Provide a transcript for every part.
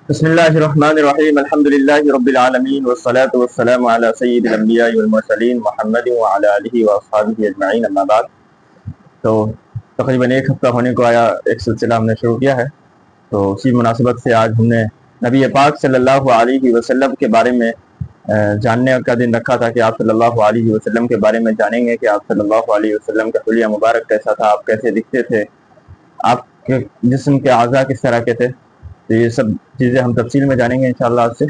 بسم اللہ الرحمن الرحیم الحمد للہ رب العالمین والصلاة والسلام علی سید الانبیاء والمرسلین محمد وعلی آلہ واصحابہ اجمعین اما بعد۔ تو تقریباً ایک ہفتہ ہونے کو آیا، ایک سلسلہ ہم نے شروع کیا ہے، تو اسی مناسبت سے آج ہم نے نبی پاک صلی اللہ علیہ وسلم کے بارے میں جاننے کا دن رکھا تھا کہ آپ صلی اللہ علیہ وسلم کے بارے میں جانیں گے کہ آپ صلی اللہ علیہ وسلم کا حلیہ مبارک کیسا تھا، آپ کیسے دکھتے تھے، آپ کے جسم کے اعضاء کس طرح کے تھے۔ تو یہ سب چیزیں ہم تفصیل میں جانیں گے انشاءاللہ آج سے۔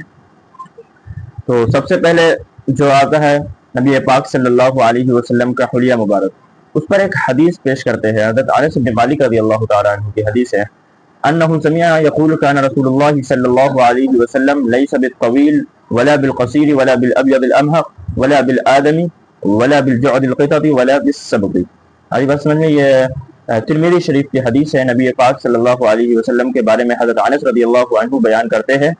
تو سب سے پہلے جو آتا ہے نبی پاک صلی اللہ علیہ وسلم کا حلیہ مبارک، اس پر ایک حدیث پیش کرتے ہیں۔ حضرت انس بن مالک رضی اللہ تعالیٰ عنہ کی حدیث ہے، انہ سمع یقول کان رسول اللہ صلی اللہ علیہ وسلم لیس بالطویل ولا بالقصیر ولا بالابیض الامحق ولا بالآدمی ولا بالجعد القطط ولا بالسبط۔ آئی بات سمجھ میں؟ یہ ترمذی شریف کی حدیث ہے۔ نبی پاک صلی اللہ علیہ وسلم کے بارے میں حضرت انس رضی اللہ عنہ بیان کرتے ہیں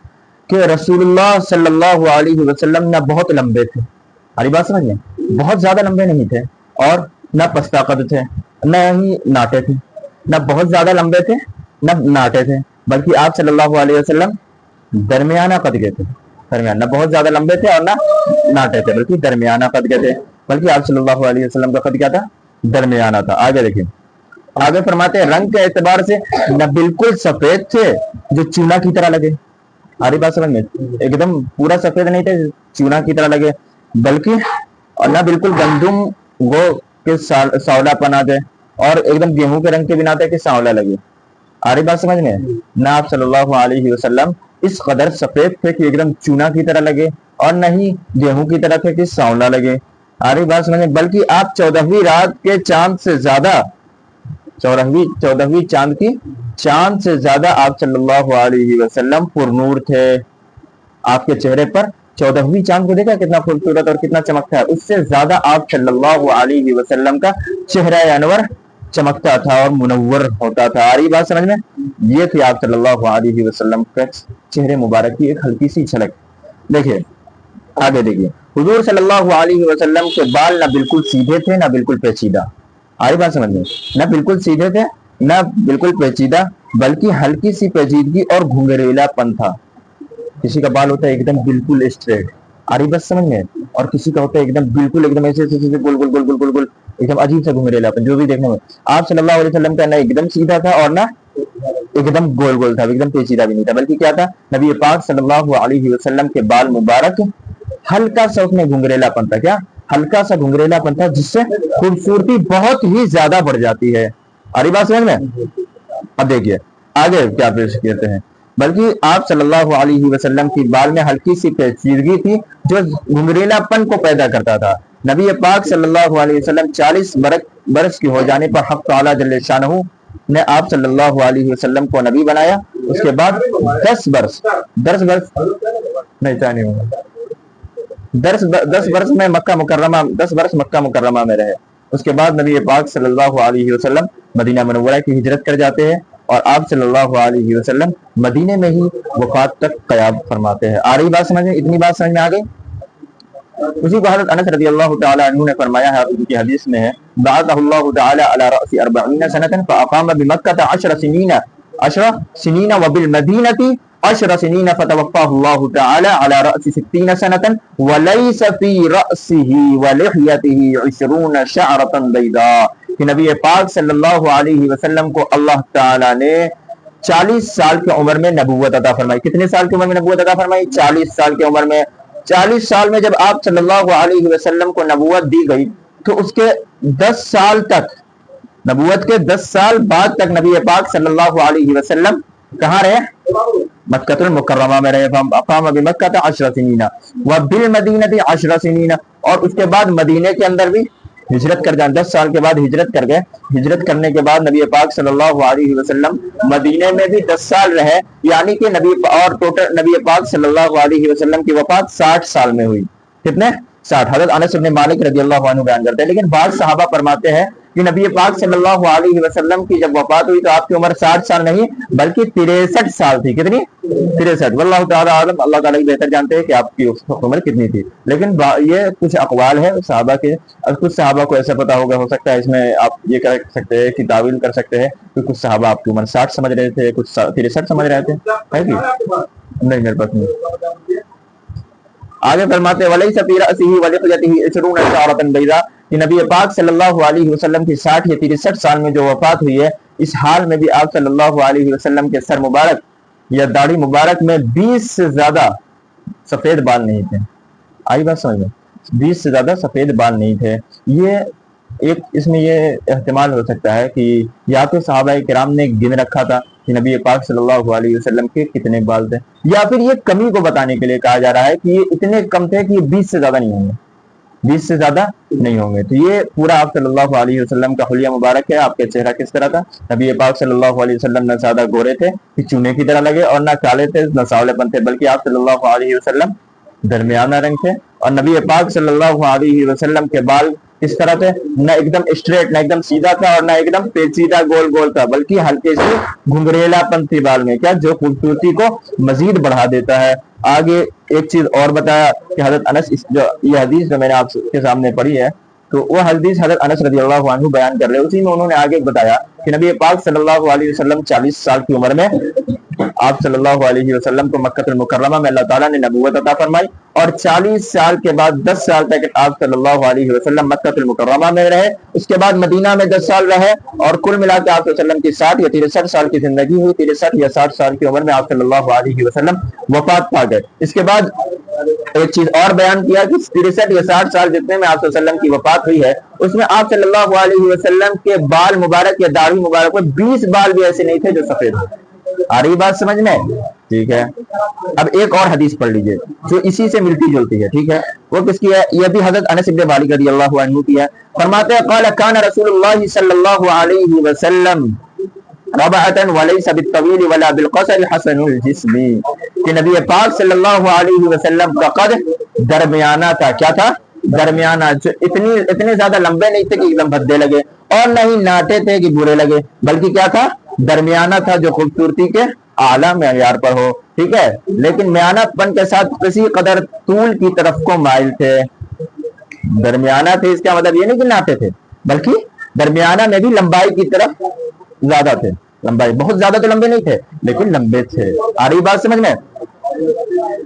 کہ رسول اللہ صلی اللہ علیہ وسلم نہ بہت لمبے تھے، ہماری بات سمجھ لیں، بہت زیادہ لمبے نہیں تھے، اور نہ پستہ قد تھے، نہ ہی ناٹے تھے، نہ بہت زیادہ لمبے تھے نہ ناٹے تھے، بلکہ آپ صلی اللہ علیہ وسلم درمیانہ قد کے تھے، درمیان، نہ بہت زیادہ لمبے تھے اور نہ ناٹے تھے، بلکہ درمیانہ قد کے تھے، بلکہ آپ صلی اللہ علیہ وسلم کا قد کیا تھا؟ درمیانہ تھا۔ آگے دیکھیں، آگے فرماتے ہیں رنگ کے اعتبار سے نہ بالکل سفید تھے جو چونا کی طرح لگے، ہماری بات سمجھ میں، ایک دم پورا سفید نہیں تھے چونا کی طرح لگے، بلکہ اور نہ بالکل گندم وہ کہ سانولا پنا دے، اور ایک دم گیہوں کے رنگ کے بھی نہ تھے کہ سانولا لگے، ہماری بات سمجھ میں۔ نہ آپ صلی اللہ علیہ وسلم اس قدر سفید تھے کہ ایک دم چونا کی طرح لگے، اور نہ ہی گیہوں کی طرح تھے کہ سانولا لگے، ہماری بات سمجھ میں، بلکہ آپ 14ویں رات کے چاند سے زیادہ، 14ویں چاند کی چاند سے زیادہ آپ صلی اللہ علیہ وسلم پر نور تھے۔ آپ کے چہرے پر 14ویں چاند کو دیکھا کتنا خوبصورت اور کتنا چمکتا ہے، اس سے زیادہ آپ صلی اللہ علیہ وسلم کا چہرہ انور چمکتا تھا اور منور ہوتا تھا۔ آ رہی بات سمجھ میں؟ یہ تھی آپ صلی اللہ علیہ وسلم کا چہرے مبارک کی ایک ہلکی سی جھلک۔ دیکھیے آگے، دیکھیے حضور صلی اللہ علیہ وسلم کے بال نہ بالکل سیدھے تھے نہ بالکل پیچیدہ، آئی بات سمجھ میں، نہ بالکل سیدھے تھے نہ بالکل پیچیدہ، بلکہ ہلکی سی پیچیدگی اور گھنگریلا پن تھا۔ کسی کا بال ہوتا ہے ایک دم بالکل اسٹریٹ، آری بات سمجھ میں، اور کسی کا ہوتا ہے ایک دم بالکل ایک دم ایسے گول گول گول گول گول گول، ایک دم عجیب سا گھنگریلا پن جو بھی دیکھنے میں۔ آپ صلی اللہ علیہ وسلم کا نہ ایک دم سیدھا تھا اور نہ ایک دم گول گول تھا، ایک دم پیچیدہ بھی نہیں تھا، بلکہ کیا تھا؟ نبی پاک صلی اللہ علیہ وسلم کے بال مبارک ہلکا سا اس میں گھنگریلا پن تھا، کیا ہلکا سا گھنگریلا پن تھا، جس سے خوبصورتی بہت ہی زیادہ بڑھ جاتی ہے۔ آری بات سمجھ میں؟ اب دیکھیے آگے کیا پیش کرتے ہیں، بلکہ آپ صلی اللہ علیہ وسلم کی بال میں ہلکی سی پیچیدگی تھی جو گھنگریلا پن کو پیدا کرتا تھا۔ نبی پاک صلی اللہ علیہ وسلم 40 برس کی ہو جانے پر حق تعالی جل شانہ نے آپ صلی اللہ علیہ وسلم کو نبی بنایا۔ اس کے بعد 10 برس میں مکہ مکرمہ 10 برس مکہ مکرمہ میں رہے۔ اس کے بعد نبی پاک صلی اللہ علیہ وسلم مدینہ منورہ کی ہجرت کر جاتے ہیں، اور آپ صلی اللہ علیہ وسلم مدینے میں ہی وفات تک قیام فرماتے ہیں۔ آ رہی بات سمجھ میں؟ اتنی بات سمجھ میں آ گئی؟ اسی کو حضرت انس رضی اللہ تعالی عنہ نے فرمایا ہے، ان کی حدیث میں ہے، بعثہ اللہ تعالی علی رأس 40 سنة فاقام بمکہ 10 سنین وبالمدینہ 10 سنین فتوفاه اللہ تعالی علی رأس 60 سنة وليس في رأسه ولحيته 20 شعرة بيضاء، کہ نبی پاک صلی اللہ علیہ وسلم کو اللہ تعالی نے 40 سال کی عمر میں نبوت عطا فرمائی۔ کتنے سال کی عمر میں نبوت عطا فرمائی؟ 40 سال کی عمر میں۔ 40 سال میں جب آپ صلی اللہ علیہ وسلم کو نبوت دی گئی تو اس کے 10 سال تک، نبوت کے 10 سال بعد تک نبی پاک صلی اللہ علیہ وسلم کہاں رہے؟ مکہ المکرمہ میں رہے۔ اقام بمکہ 10 سنین وبالمدینہ 10 سنین، اور اس کے بعد مدینے کے اندر بھی ہجرت کر جائیں، 10 سال کے بعد ہجرت کر گئے۔ ہجرت کرنے کے بعد نبی پاک صلی اللہ علیہ وسلم مدینے میں بھی 10 سال رہے، یعنی کہ ٹوٹل نبی پاک صلی اللہ علیہ وسلم کی وفات 60 سال میں ہوئی۔ کتنے؟ 60۔ حضرت انس بن مالک رضی اللہ عنہ بیان کرتے ہیں، لیکن بعض صحابہ فرماتے ہیں کہ نبی پاک صلی اللہ علیہ وسلم کی جب وفات ہوئی تو آپ کی عمر 60 سال نہیں بلکہ 63 سال تھی۔ کتنی؟ 63۔ واللہ تعالی عالم، اللہ تعالیٰ بہتر جانتے ہیں کہ آپ کی عمر کتنی تھی، لیکن یہ کچھ اقوال ہے صحابہ کے، کچھ صحابہ کو ایسا پتا ہوگا، ہو سکتا ہے اس میں آپ یہ کر سکتے ہیں کہ تعویل کر سکتے ہیں کہ کچھ صحابہ آپ کی عمر 60 سمجھ رہے تھے، کچھ 63 سمجھ رہے تھے، ہے کہ نہیں میرے پاس نہیں. آگے فرماتے ولیس فی رأسہ ولحیتہ 20 شعرۃ بیضاء کہ نبی پاک صلی اللہ علیہ وسلم کی 60 یا 63 سال میں جو وفات ہوئی ہے اس حال میں بھی آپ صلی اللہ علیہ وسلم کے سر مبارک یا داڑھی مبارک میں 20 سے زیادہ سفید بال نہیں تھے. آئی بات سمجھ میں؟ 20 سے زیادہ سفید بال نہیں تھے. یہ ایک اس میں یہ احتمال ہو سکتا ہے کہ یا تو صحابہ کرام نے گن رکھا تھا کہ نبی پاک صلی اللہ علیہ وسلم کے کتنے بال تھے، یا پھر یہ کمی کو بتانے کے لیے کہا جا رہا ہے کہ یہ اتنے کم تھے کہ یہ 20 سے زیادہ نہیں ہوں گے، 20 سے زیادہ نہیں ہوں گے. تو یہ پورا آپ صلی اللہ علیہ وسلم کا حلیہ مبارک ہے. آپ کا چہرہ کس طرح تھا؟ نبی پاک صلی اللہ علیہ وسلم نہ زیادہ گورے تھے کہ چونے کی طرح لگے اور نہ کالے تھے نہ سانولے پن تھے، بلکہ آپ صلی اللہ علیہ وسلم درمیانہ رنگ تھے. اور نبی پاک صلی اللہ علیہ وسلم کے بال کس طرح تھے؟ نہ ایک دم اسٹریٹ، نہ ایک دم سیدھا تھا اور نہ ایک دم پیچیدہ گول گول تھا، بلکہ ہلکے سے گھنگریلا پن تھی بال میں، کیا جو خوبصورتی کو مزید بڑھا دیتا ہے. آگے ایک چیز اور بتایا کہ حضرت انس یہ حدیث جو میں نے آپ کے سامنے پڑھی ہے تو وہ حدیث حضرت انس رضی اللہ عنہ بیان کر رہے ہیں. اسی میں انہوں نے آگے بتایا کہ نبی پاک صلی اللہ علیہ وسلم 40 سال کی عمر میں آپ صلی اللہ علیہ وسلم کو مکہ المکرمہ میں اللہ تعالیٰ نے نبوت عطا فرمائی اور 40 سال کے بعد 10 سال تک آپ صلی اللہ علیہ وسلم مکہ المکرمہ میں رہے. اس کے بعد مدینہ میں 10 سال رہے اور کل ملا کے آپ صلی اللہ علیہ وسلم کی 60 یا 63 سال کی زندگی ہوئی. 63 یا 60 سال کی عمر میں آپ صلی اللہ علیہ وسلم وفات پا گئے. اس کے بعد ایک چیز اور بیان کیا کہ 63 یا 60 سال جتنے میں آپ صلی اللہ علیہ وسلم کی وفات ہوئی ہے اس میں آپ صلی اللہ علیہ وسلم کے بال مبارک یا داڑھی مبارک میں 20 بال بھی ایسے نہیں تھے جو سفید ہو. آ رہی بات سمجھ میں؟ ٹھیک ہے. اب ایک اور حدیث پڑھ لیجئے جو اسی سے ملتی جلتی ہے. ٹھیک ہے، وہ کس کی ہے؟ یہ بھی حضرت انس بن مالک رضی اللہ عنہ کی ہے. فرماتے ہیں قال کان رسول اللہ صلی اللہ علیہ وسلم ربعۃ وليس بالطويل ولا بالقصر حسن الجسم کہ نبی پاک صلی اللہ علیہ وسلم کا قد درمیانہ تھا. کیا تھا؟ درمیانہ. جو اتنے زیادہ لمبے نہیں تھے کہ ایک دم بھدے لگے اور نہ ہی ناٹے تھے کہ برے لگے، بلکہ کیا تھا؟ درمیانہ تھا جو خوبصورتی کے اعلیٰ معیار پر ہو. ٹھیک ہے، لیکن میانہ پن کے ساتھ کسی قدر طول کی طرف کو مائل تھے. درمیانہ تھے اس کا مطلب یہ نہیں کہ ناٹے تھے، بلکہ درمیانہ میں بھی لمبائی کی طرف زیادہ تھے. لمبائی بہت زیادہ تو لمبے نہیں تھے لیکن لمبے تھے. آ رہی بات سمجھ میں؟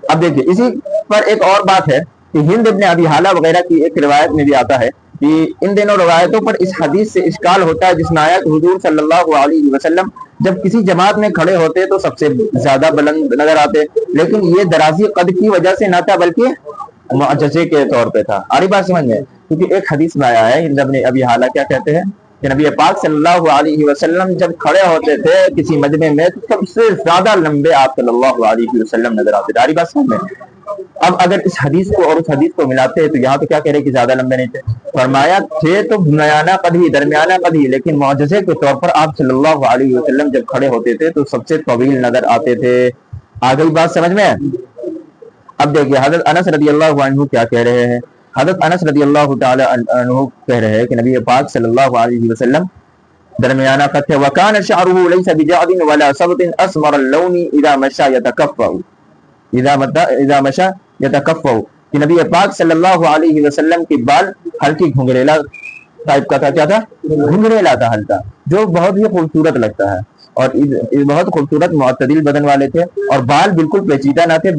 اب دیکھیے اسی پر ایک اور بات ہے کہ ہند ابن ابی حالہ وغیرہ کی ایک روایت میں بھی آتا ہے کہ ان دونوں روایتوں پر اس حدیث سے اشکال ہوتا ہے جس میں آیا کہ حضور صلی اللہ علیہ وسلم جب کسی جماعت میں کھڑے ہوتے تو سب سے زیادہ بلند نظر آتے، لیکن یہ درازی قد کی وجہ سے نہ تھا بلکہ معجزے کے طور پہ تھا. آ رہی بات سمجھ میں؟ کیونکہ ایک حدیث میں آیا ہے ہند ابن ابی حالہ کیا کہتے ہیں کہ نبی پاک صلی اللہ علیہ وسلم جب کھڑے ہوتے تھے کسی مجمع میں تو سب سے زیادہ لمبے آپ صلی اللہ علیہ وسلم نظر آتے تھے. آ رہی بات سمجھ میں؟ اب اگر اس حدیث کو اور اس حدیث کو ملاتے ہیں تو یہاں تو کیا کہہ رہے کہ زیادہ لمبے نہیں تھے؟ فرمایا تھے تو میانہ قد ہی، درمیانہ قد ہی، لیکن معجزے کے طور پر آپ صلی اللہ علیہ وسلم جب کھڑے ہوتے تھے تو سب سے طویل نظر آتے تھے. آ گئی بات سمجھ میں؟ اب دیکھیے حضرت انس رضی اللہ عنہ کیا کہہ رہے ہیں. حضرت انس رضی اللہ تعالی عنہ کہہ رہے ہیں کہ نبی پاک صلی اللہ علیہ وسلم درمیانہ قد تھے. وکان شعره ليس بجعد ولا صبط اسمر اللون اذا مشى يتكفأ اذا مشى يتكفأ کہ نبی پاک صلی اللہ علیہ وسلم کی بال ہلکی گھنگریلا ٹائپ کا تھا. کیا تھا؟ گھنگریلا تھا، ہلکا، جو بہت ہی خوبصورت لگتا ہے اور بہت خوبصورت معتدل بدن والے تھے اور بال بالکل پیچیدہ نہ تھے،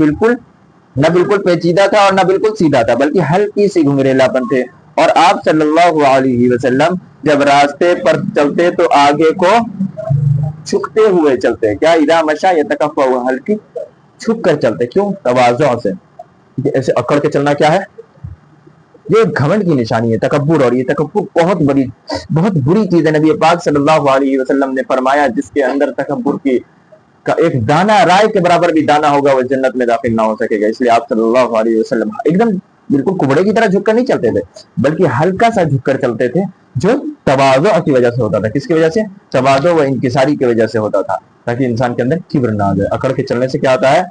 نہ بالکل پیچیدہ تھا اور نہ بالکل سیدھا تھا، بلکہ ہلکی سی گھنگریلا پن تھے. اور آپ صلی اللہ علیہ وسلم جب راستے پر چلتے تو آگے کو چھکتے ہوئے چلتے. کیا؟ اذا مشى يتكفأ، ہلکی چھک کر چلتے. کیوں؟ تواضع سے. ایسے اکڑ کے چلنا کیا ہے؟ یہ گھمنڈ کی نشانی ہے، تکبر، اور یہ تکبر بہت بری چیز ہے. نبی پاک صلی اللہ علیہ وسلم نے فرمایا جس کے اندر تکبر کا ایک دانہ رائے کے برابر بھی دانہ ہوگا وہ جنت میں داخل نہ ہو سکے گا. اس لیے آپ صلی اللہ علیہ وسلم ایک دم بالکل کبڑے کی طرح جھک کر نہیں چلتے تھے بلکہ ہلکا سا جھک کر چلتے تھے، جو تواضع کی وجہ سے ہوتا تھا. کس کی وجہ سے؟ تواضع و انکساری کی وجہ سے ہوتا تھا، تاکہ انسان کے اندر کبر نہ آ جائے. اکڑ کے چلنے سے کیا ہوتا ہے؟